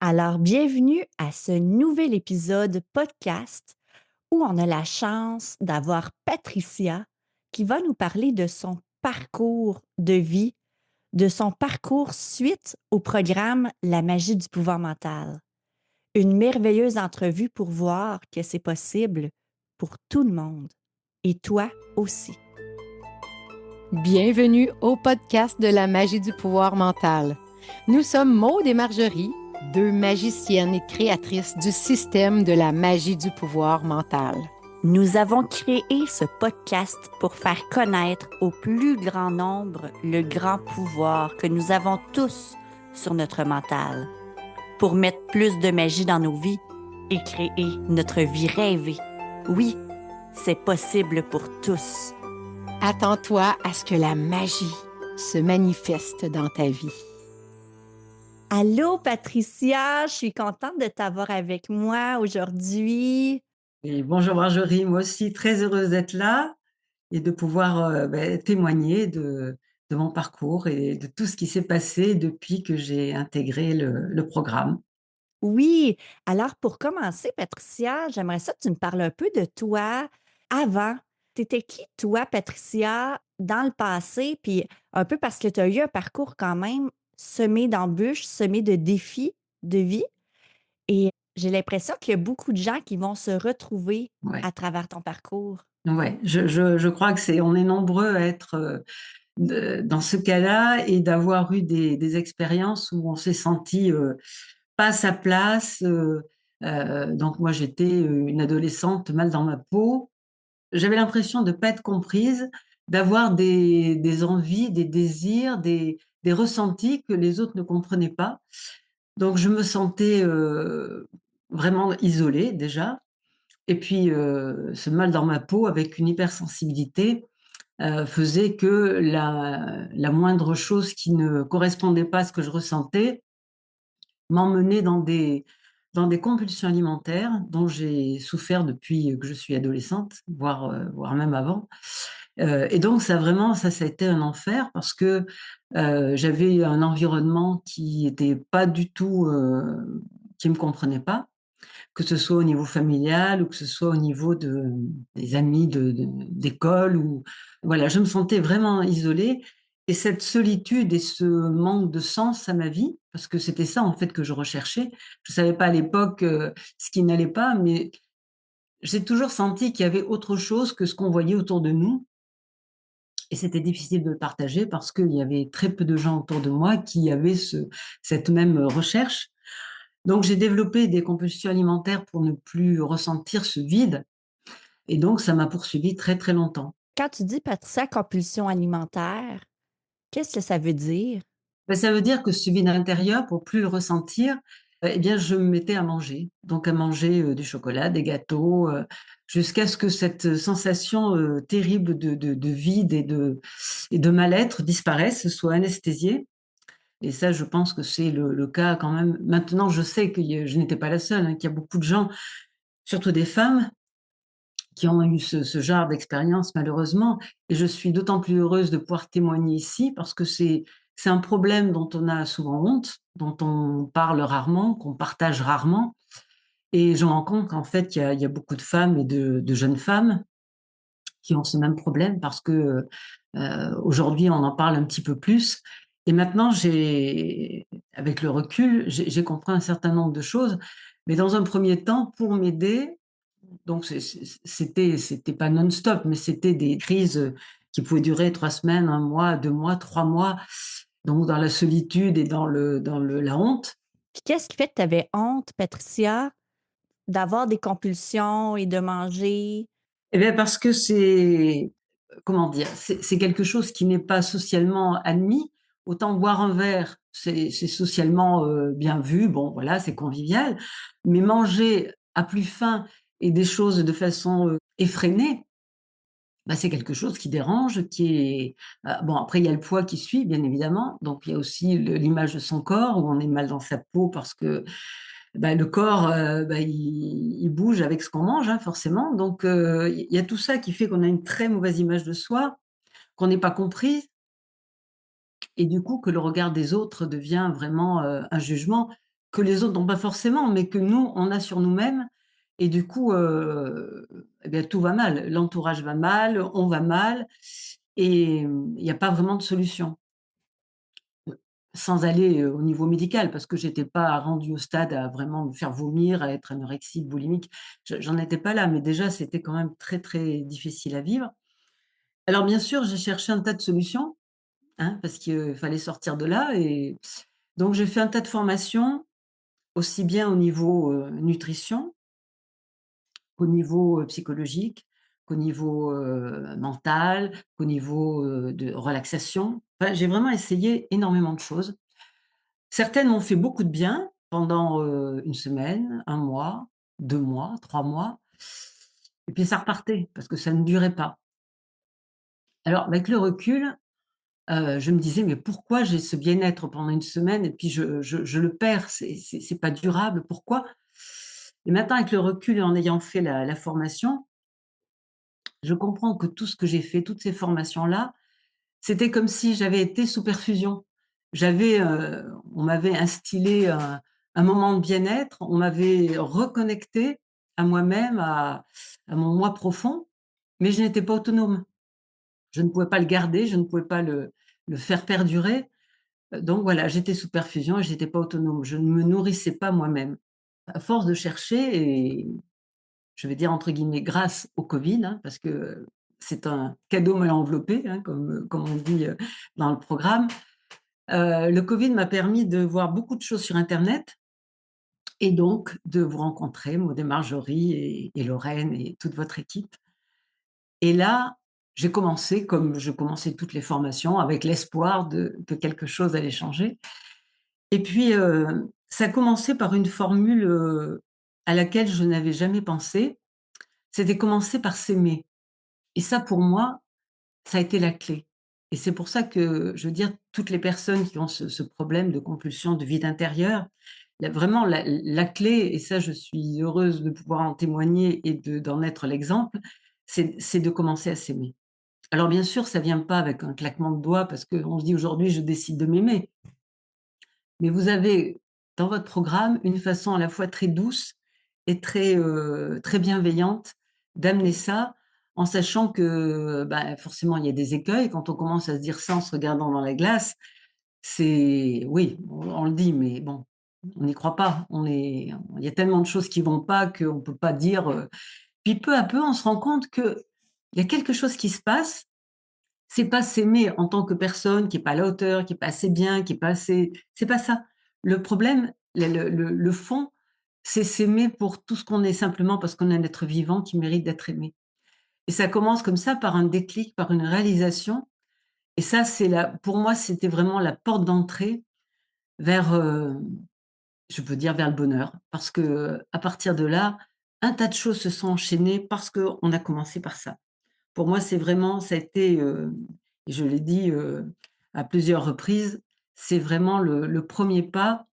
Alors, bienvenue à ce nouvel épisode podcast où on a la chance d'avoir Patricia qui va nous parler de son parcours de vie, de son parcours suite au programme La magie du pouvoir mental. Une merveilleuse entrevue pour voir que c'est possible pour tout le monde. Et toi aussi. Bienvenue au podcast de la magie du pouvoir mental. Nous sommes Maude et Marjorie, deux magiciennes et créatrices du système de la magie du pouvoir mental. Nous avons créé ce podcast pour faire connaître au plus grand nombre le grand pouvoir que nous avons tous sur notre mental, pour mettre plus de magie dans nos vies et créer notre vie rêvée. Oui, c'est possible pour tous. Attends-toi à ce que la magie se manifeste dans ta vie. Allô Patricia, je suis contente de t'avoir avec moi aujourd'hui. Et bonjour Marjorie, moi aussi très heureuse d'être là et de pouvoir témoigner de mon parcours et de tout ce qui s'est passé depuis que j'ai intégré le programme. Oui, alors pour commencer, Patricia, j'aimerais ça que tu me parles un peu de toi avant. T'étais qui, toi, Patricia, dans le passé? Puis un peu parce que tu as eu un parcours quand même semé d'embûches, semé de défis de vie. Et j'ai l'impression qu'il y a beaucoup de gens qui vont se retrouver Ouais, à travers ton parcours. ouais, je crois que on est nombreux à être dans ce cas-là et d'avoir eu des expériences où on s'est senti pas à sa place. Donc moi j'étais une adolescente mal dans ma peau. J'avais l'impression de pas être comprise, d'avoir des envies, des désirs, des ressentis que les autres ne comprenaient pas. Donc je me sentais, vraiment isolée déjà et puis, ce mal dans ma peau avec une hypersensibilité, faisait que la moindre chose qui ne correspondait pas à ce que je ressentais m'emmenait dans des compulsions alimentaires dont j'ai souffert depuis que je suis adolescente, voire même avant. Et donc ça a été un enfer parce que, j'avais un environnement qui était pas du tout, qui me comprenait pas, que ce soit au niveau familial ou que ce soit au niveau des amis d'école ou voilà, je me sentais vraiment isolée et cette solitude et ce manque de sens à ma vie, parce que c'était ça en fait que je recherchais. Je savais pas à l'époque, ce qui n'allait pas, mais j'ai toujours senti qu'il y avait autre chose que ce qu'on voyait autour de nous et c'était difficile de le partager parce qu'il y avait très peu de gens autour de moi qui avaient cette même recherche. Donc j'ai développé des compulsions alimentaires pour ne plus ressentir ce vide et donc ça m'a poursuivie très, très longtemps. Quand tu dis, Patricia, compulsion alimentaire, qu'est-ce que ça veut dire? Ça veut dire que ce vide intérieur, pour plus le ressentir, eh bien je me mettais à manger. Donc à manger, du chocolat, des gâteaux, jusqu'à ce que cette sensation, terrible de vide et de mal-être disparaisse, soit anesthésiée et ça je pense que c'est le cas quand même maintenant je sais que je n'étais pas la seule, hein, qu'il y a beaucoup de gens, surtout des femmes qui ont eu ce genre d'expérience malheureusement et je suis d'autant plus heureuse de pouvoir témoigner ici parce que c'est un problème dont on a souvent honte, dont on parle rarement, qu'on partage rarement et je me rends compte qu'en fait il y a beaucoup de femmes et de jeunes femmes qui ont ce même problème parce que, aujourd'hui on en parle un petit peu plus et maintenant avec le recul, j'ai compris un certain nombre de choses, mais dans un premier temps pour m'aider donc c'était pas non-stop, mais c'était des crises, qui pouvaient durer 3 semaines, 1 mois, 2 mois, 3 mois, donc dans la solitude et dans la honte. Puis qu'est-ce qui fait que tu avais honte, Patricia, d'avoir des compulsions et de manger? Eh bien parce que comment dire? C'est quelque chose qui n'est pas socialement admis. Autant boire un verre, c'est socialement, bien vu, bon voilà, c'est convivial, mais manger à plus faim et des choses de façon, effrénée, bah, c'est quelque chose qui dérange, qui est bon après il y a le poids qui suit bien évidemment, donc il y a aussi l'image de son corps où on est mal dans sa peau parce que, bah, le corps, bah, il bouge avec ce qu'on mange, hein, forcément, donc il y a tout ça qui fait qu'on a une très mauvaise image de soi, qu'on n'est pas comprise et du coup que le regard des autres devient vraiment, un jugement que les autres n'ont pas forcément, mais que nous, on a sur nous-mêmes et du coup, et bien, tout va mal. L'entourage va mal, on va mal et il y a pas vraiment de solution. Sans aller, au niveau médical parce que j'étais pas rendue au stade à vraiment me faire vomir, à être anorexique, boulimique. J'en étais pas là, mais déjà, c'était quand même très, très difficile à vivre. Alors bien sûr, j'ai cherché un tas de solutions, hein, parce qu'il fallait sortir de là et donc j'ai fait un tas de formations, aussi bien au niveau, nutrition, qu'au niveau, psychologique, qu'au niveau, mental, qu'au niveau, de relaxation. Enfin, j'ai vraiment essayé énormément de choses. Certaines m'ont fait beaucoup de bien pendant, 1 semaine, 1 mois, 2 mois, 3 mois et puis ça repartait parce que ça ne durait pas. Alors avec le recul, je me disais: «Mais pourquoi j'ai ce bien-être pendant 1 semaine et puis je le perds? C'est pas durable, pourquoi?» Et maintenant avec le recul et en ayant fait la formation, je comprends que tout ce que j'ai fait, toutes ces formations-là, c'était comme si j'avais été sous perfusion. On m'avait instillé un moment de bien-être, on m'avait reconnectée à moi-même, à mon moi profond, mais je n'étais pas autonome. Je ne pouvais pas le garder, je ne pouvais pas le faire perdurer. Donc voilà, j'étais sous perfusion et j'étais pas autonome. Je ne me nourrissais pas moi-même. À force de chercher et je vais dire entre guillemets «grâce au Covid», hein, parce que c'est un cadeau mal enveloppé, hein, comme on dit, dans le programme. Le Covid m'a permis de voir beaucoup de choses sur internet et donc de vous rencontrer, Maud et Marjorie et Lorraine et toute votre équipe. Et là, j'ai commencé comme je commençais toutes les formations avec l'espoir de que quelque chose allait changer et puis, ça a commencé par une formule, à laquelle je n'avais jamais pensé. C'était commencer par s'aimer et ça pour moi, ça a été la clé et c'est pour ça que, je veux dire, toutes les personnes qui ont ce problème de compulsion de vide intérieur, il y a vraiment la clé et ça je suis heureuse de pouvoir en témoigner et d'en être l'exemple, c'est de commencer à s'aimer. Alors bien sûr, ça vient pas avec un claquement de doigts parce qu'on se dit: «Aujourd'hui, je décide de m'aimer». Mais vous avez dans votre programme une façon à la fois très douce et très bienveillante d'amener ça, en sachant que, bah, forcément il y a des écueils quand on commence à se dire ça en se regardant dans la glace. C'est oui, on le dit, mais bon, on n'y croit pas. Il y a tellement de choses qui vont pas qu'on peut pas dire, puis peu à peu, on se rend compte qu'il y a quelque chose qui se passe. C'est pas s'aimer en tant que personne qui est pas à la hauteur, qui est pas assez bien, qui est pas assez c'est pas ça. Le problème, le fond, c'est s'aimer pour tout ce qu'on est simplement parce qu'on est un être vivant qui mérite d'être aimé et ça commence comme ça par un déclic, par une réalisation et ça, c'est la pour moi, c'était vraiment la porte d'entrée vers, je peux dire vers le bonheur parce que à partir de là, un tas de choses se sont enchaînées parce qu'on a commencé par ça. Pour moi, c'est vraiment ça a été, et je l'ai dit, à plusieurs reprises, c'est vraiment le 1er pas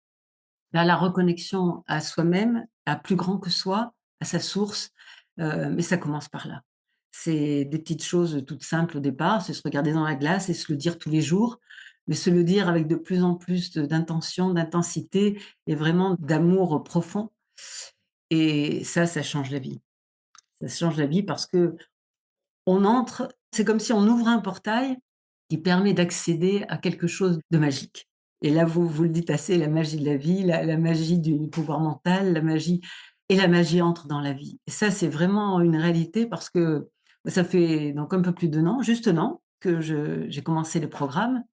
vers la reconnexion à soi-même, à plus grand que soi, à sa source, mais ça commence par là. C'est des petites choses toutes simples au départ, c'est se regarder dans la glace et se le dire tous les jours, mais se le dire avec de plus en plus d'intention, d'intensité et vraiment d'amour profond et ça change la vie. Ça change la vie parce que on entre, c'est comme si on ouvre un portail qui permet d'accéder à quelque chose de magique. Et là, vous le dites assez, la magie de la vie, la magie du pouvoir mental, la magie entre dans la vie. Et ça, c'est vraiment une réalité parce que ça fait donc un peu plus d'1 an, juste 1 an que j'ai commencé le programme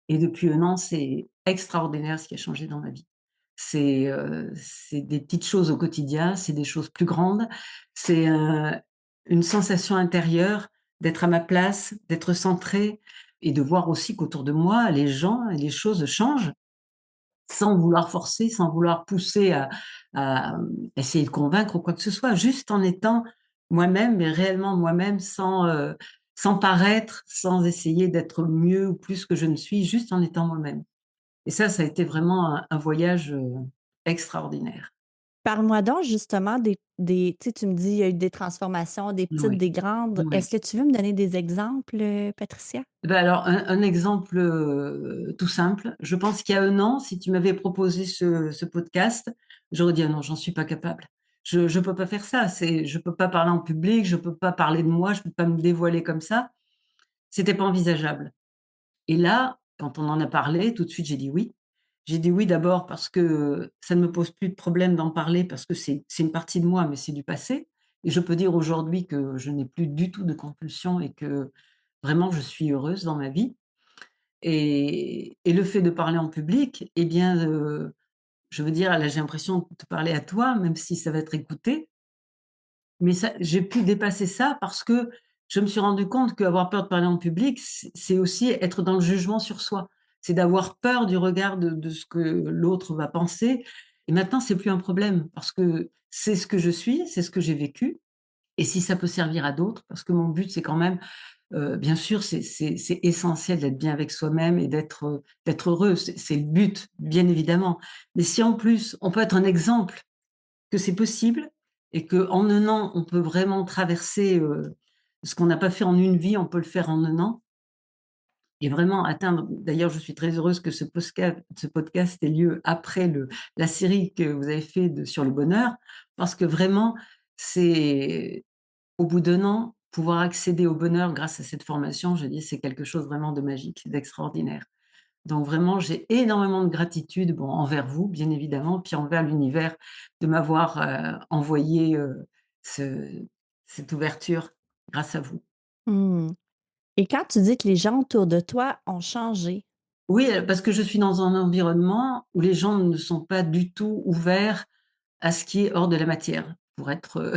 et depuis 1 an, c'est extraordinaire ce qui a changé dans ma vie. C'est des petites choses au quotidien, c'est des choses plus grandes, c'est, une sensation intérieure d'être à ma place, d'être centrée et de voir aussi qu'autour de moi, les gens et les choses changent sans vouloir forcer, sans vouloir pousser essayer de convaincre ou quoi que ce soit, juste en étant moi-même, mais réellement moi-même sans paraître, sans essayer d'être mieux ou plus que je ne suis, juste en étant moi-même. Et ça a été vraiment un voyage, extraordinaire. Parle-moi donc justement des tu sais, tu me dis, il y a eu des transformations, des petites, Oui, des grandes. oui. Est-ce que tu veux me donner des exemples, Patricia? Bah, alors un exemple, tout simple, je pense qu'il y a 1 an, si tu m'avais proposé ce podcast, j'aurais dit: «Ah non, j'en suis pas capable. Je peux pas faire ça, je peux pas parler en public, je peux pas parler de moi, je peux pas me dévoiler comme ça». C'était pas envisageable et là, quand on en a parlé, tout de suite, j'ai dit oui. J'ai dit oui d'abord parce que ça ne me pose plus de problème d'en parler parce que c'est une partie de moi, mais c'est du passé et je peux dire aujourd'hui que je n'ai plus du tout de compulsion et que vraiment je suis heureuse dans ma vie. Et le fait de parler en public, eh bien, je veux dire, là, j'ai l'impression de te parler à toi, même si ça va être écouté, mais ça j'ai pu dépasser ça parce que je me suis rendu compte qu'avoir peur de parler en public, c'est aussi être dans le jugement sur soi. C'est d'avoir peur du regard de ce que l'autre va penser et maintenant, c'est plus un problème parce que c'est ce que je suis, c'est ce que j'ai vécu et si ça peut servir à d'autres, parce que mon but, c'est quand même bien sûr, c'est essentiel d'être bien avec soi-même et d'être heureux, c'est le but, bien évidemment. Mais si en plus, on peut être un exemple que c'est possible et qu'en 1 an, on peut vraiment traverser, ce qu'on n'a pas fait en une vie, on peut le faire en 1 an et vraiment atteindre d'ailleurs, je suis très heureuse que ce podcast ait lieu après la série que vous avez fait sur le bonheur, parce que vraiment, c'est au bout d'1 an, pouvoir accéder au bonheur grâce à cette formation, je dis, c'est quelque chose vraiment de magique, d'extraordinaire. Donc vraiment, j'ai énormément de gratitude, bon, envers vous, bien évidemment, puis envers l'univers de m'avoir, envoyé, ce cette ouverture grâce à vous. Mmh. Et quand tu dis que les gens autour de toi ont changé, Oui, parce que je suis dans un environnement où les gens ne sont pas du tout ouverts à ce qui est hors de la matière, pour être,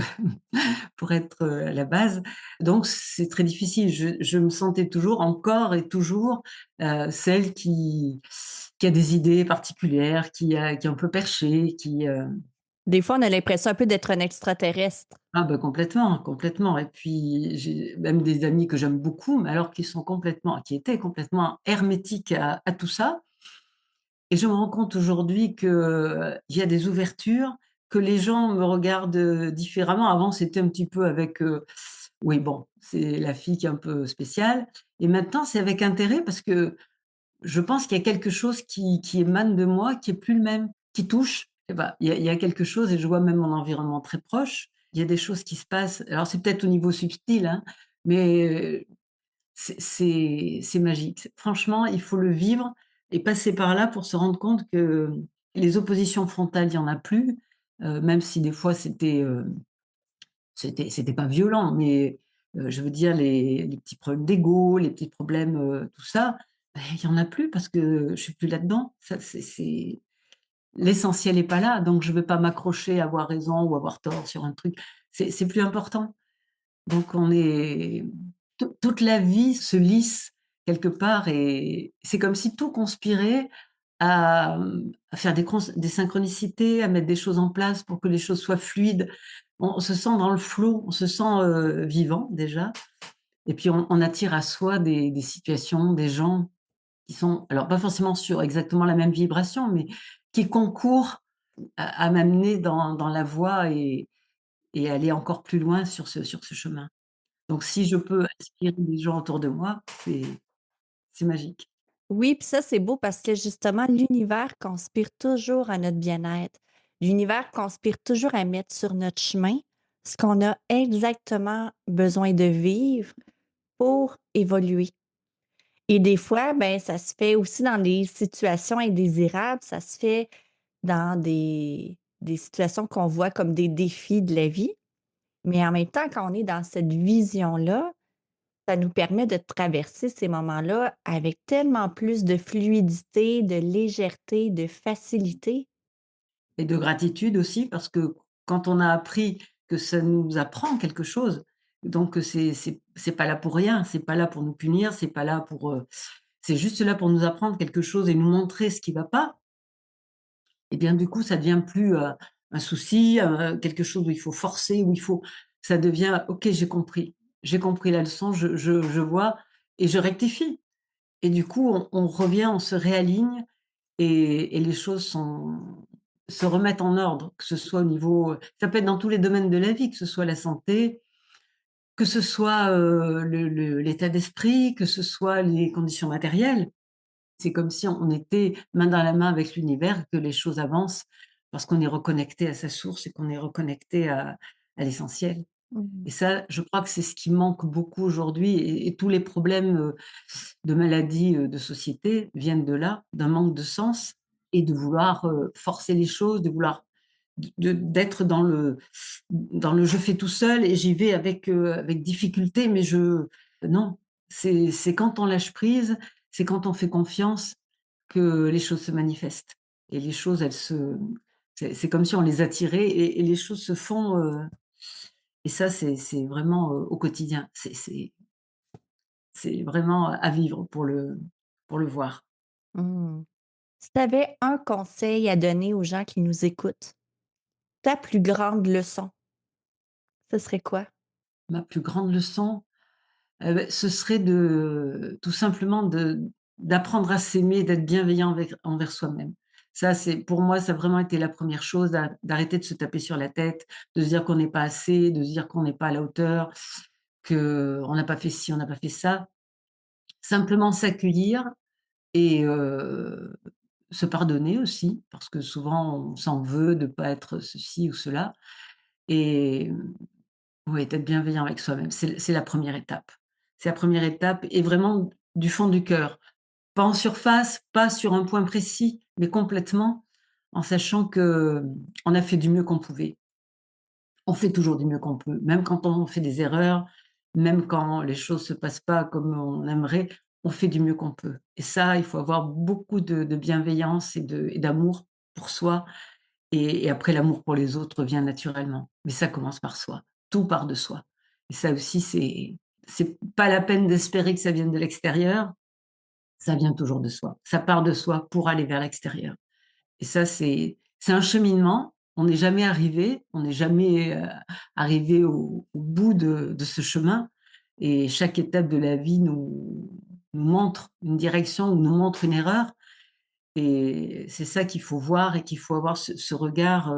à la base. Donc c'est très difficile. Je me sentais toujours, encore et toujours, celle qui a des idées particulières, qui est un peu perchée, des fois, on a l'impression un peu d'être un extraterrestre. ah bah, complètement, complètement et puis j'ai même des amis que j'aime beaucoup, mais alors qui étaient complètement hermétiques à tout ça et je me rends compte aujourd'hui qu'il y a des ouvertures, que les gens me regardent, différemment. Avant, c'était un petit peu avec, oui, bon, c'est la fille qui est un peu spéciale et maintenant, c'est avec intérêt parce que je pense qu'il y a quelque chose qui émane de moi, qui est plus le même, qui touche. Et bah, il y a quelque chose et je vois même mon environnement très proche. Il y a des choses qui se passent. Alors c'est peut-être au niveau subtil, hein, mais c'est magique. Franchement, il faut le vivre et passer par là pour se rendre compte que les oppositions frontales, il y en a plus, même si des fois c'était pas violent, mais je veux dire les petits problèmes d'ego, les petits problèmes, tout ça, beh, il y en a plus parce que je suis plus là-dedans. Ça c'est l'essentiel est pas là, donc je vais pas m'accrocher à avoir raison ou avoir tort sur un truc. C'est plus important. Donc on est toute la vie se lisse quelque part et c'est comme si tout conspirait à faire des synchronicités, à mettre des choses en place pour que les choses soient fluides. On se sent dans le flow, on se sent, vivant déjà et puis on attire à soi des situations, des gens qui sont alors pas forcément sur exactement la même vibration, mais qui concourent à m'amener dans la voie et aller encore plus loin sur ce chemin. Donc si je peux inspirer les gens autour de moi, c'est magique. Oui, puis ça, c'est beau parce que justement, l'univers conspire toujours à notre bien-être. L'univers conspire toujours à mettre sur notre chemin ce qu'on a exactement besoin de vivre pour évoluer. Et des fois, ben, ça se fait aussi dans des situations indésirables, ça se fait dans des situations qu'on voit comme des défis de la vie. Mais en même temps, quand on est dans cette vision-là, ça nous permet de traverser ces moments-là avec tellement plus de fluidité, de légèreté, de facilité. Et de gratitude aussi parce que quand on a appris que ça nous apprend quelque chose, donc c'est pas là pour rien, c'est pas là pour nous punir, c'est pas là pour, c'est juste là pour nous apprendre quelque chose et nous montrer ce qui va pas et bien du coup ça devient plus, un souci, quelque chose où il faut forcer, où il faut ça devient: «OK, j'ai compris la leçon, je vois et je rectifie» et du coup on revient, on se réaligne et les choses se remettre en ordre, que ce soit au niveau, ça peut être dans tous les domaines de la vie, que ce soit la santé, que ce soit, l'état d'esprit, que ce soit les conditions matérielles. C'est comme si on était main dans la main avec l'univers, que les choses avancent parce qu'on est reconnecté à sa source et qu'on est reconnecté à l'essentiel. Mmh. Et ça, je crois que c'est ce qui manque beaucoup aujourd'hui et tous les problèmes, de maladies, de société viennent de là, d'un manque de sens et de vouloir, forcer les choses, de vouloir d'être dans le «je fais tout seul et j'y vais avec difficulté, mais je» non, c'est quand on lâche prise, c'est quand on fait confiance que les choses se manifestent et les choses, elles se c'est comme si on les attirait et les choses se font, et ça, c'est vraiment, au quotidien. C'est vraiment à vivre pour le voir. Mmh. Si tu avais un conseil à donner aux gens qui nous écoutent, ta plus grande leçon, ce serait quoi? Ma plus grande leçon, ce serait de tout simplement d'apprendre à s'aimer, d'être bienveillant envers soi-même. Ça, c'est pour moi, ça a vraiment été la première chose, d'arrêter de se taper sur la tête, de se dire qu'on n'est pas assez, de se dire qu'on n'est pas à la hauteur, qu'on n'a pas fait ci, on n'a pas fait ça. Simplement s'accueillir et se pardonner aussi, parce que souvent on s'en veut de pas être ceci ou cela et oui, d'être bienveillant avec soi-même, c'est la première étape. C'est la première étape et vraiment du fond du cœur. Pas en surface, pas sur un point précis, mais complètement, en sachant que, on a fait du mieux qu'on pouvait. On fait toujours du mieux qu'on peut, même quand on fait des erreurs, même quand les choses se passent pas comme on aimerait, on fait du mieux qu'on peut et ça, il faut avoir beaucoup de bienveillance et d'amour pour soi et après l'amour pour les autres vient naturellement. Mais ça commence par soi, tout part de soi et ça aussi c'est pas la peine d'espérer que ça vienne de l'extérieur, ça vient toujours de soi. Ça part de soi pour aller vers l'extérieur et ça c'est un cheminement. On n'est jamais arrivé, on n'est jamais, arrivé au bout de ce chemin et chaque étape de la vie nous montre une direction ou nous montre une erreur et c'est ça qu'il faut voir et qu'il faut avoir ce regard,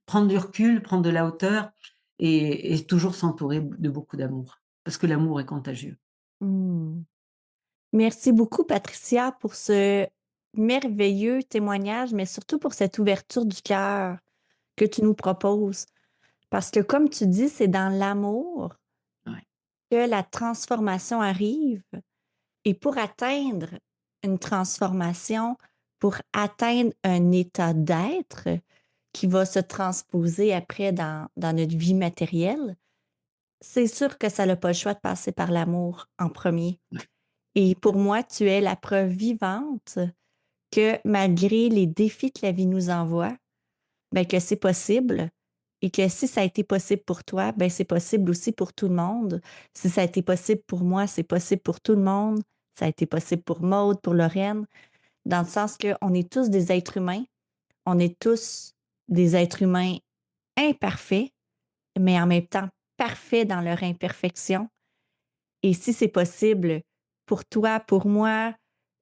prendre du recul, prendre de la hauteur et toujours s'entourer de beaucoup d'amour. Parce que l'amour est contagieux. Mmh. Merci beaucoup, Patricia, pour ce merveilleux témoignage, mais surtout pour cette ouverture du cœur que tu nous proposes. Parce que comme tu dis, c'est dans l'amour Ouais, que la transformation arrive et pour atteindre une transformation, pour atteindre un état d'être qui va se transposer après dans notre vie matérielle, c'est sûr que ça n'a pas le choix de passer par l'amour en premier. ouais, Et pour moi, tu es la preuve vivante que malgré les défis que la vie nous envoie, ben, que c'est possible et que si ça a été possible pour toi, ben, c'est possible aussi pour tout le monde. Si ça a été possible pour moi, c'est possible pour tout le monde. Ça a été possible pour Maude, pour Lorraine, dans le sens qu'on est tous des êtres humains. On est tous des êtres humains imparfaits, mais en même temps parfaits dans leur imperfection. Et si c'est possible pour toi, pour moi,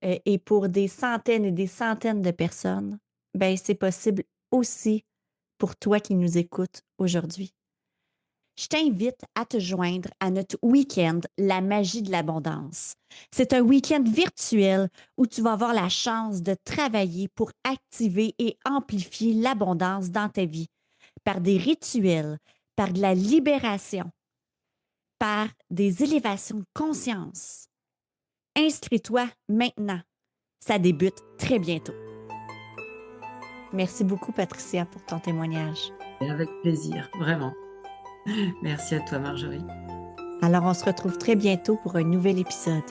et pour des centaines et des centaines de personnes, ben c'est possible aussi pour toi qui nous écoutes aujourd'hui. Je t'invite à te joindre à notre week-end La magie de l'abondance. C'est un week-end virtuel où tu vas avoir la chance de travailler pour activer et amplifier l'abondance dans ta vie par des rituels, par de la libération, par des élévations de conscience. Inscris-toi maintenant. Ça débute très bientôt. Merci beaucoup, Patricia, pour ton témoignage. et avec plaisir, vraiment. Merci à toi Marjorie. Alors, on se retrouve très bientôt pour un nouvel épisode.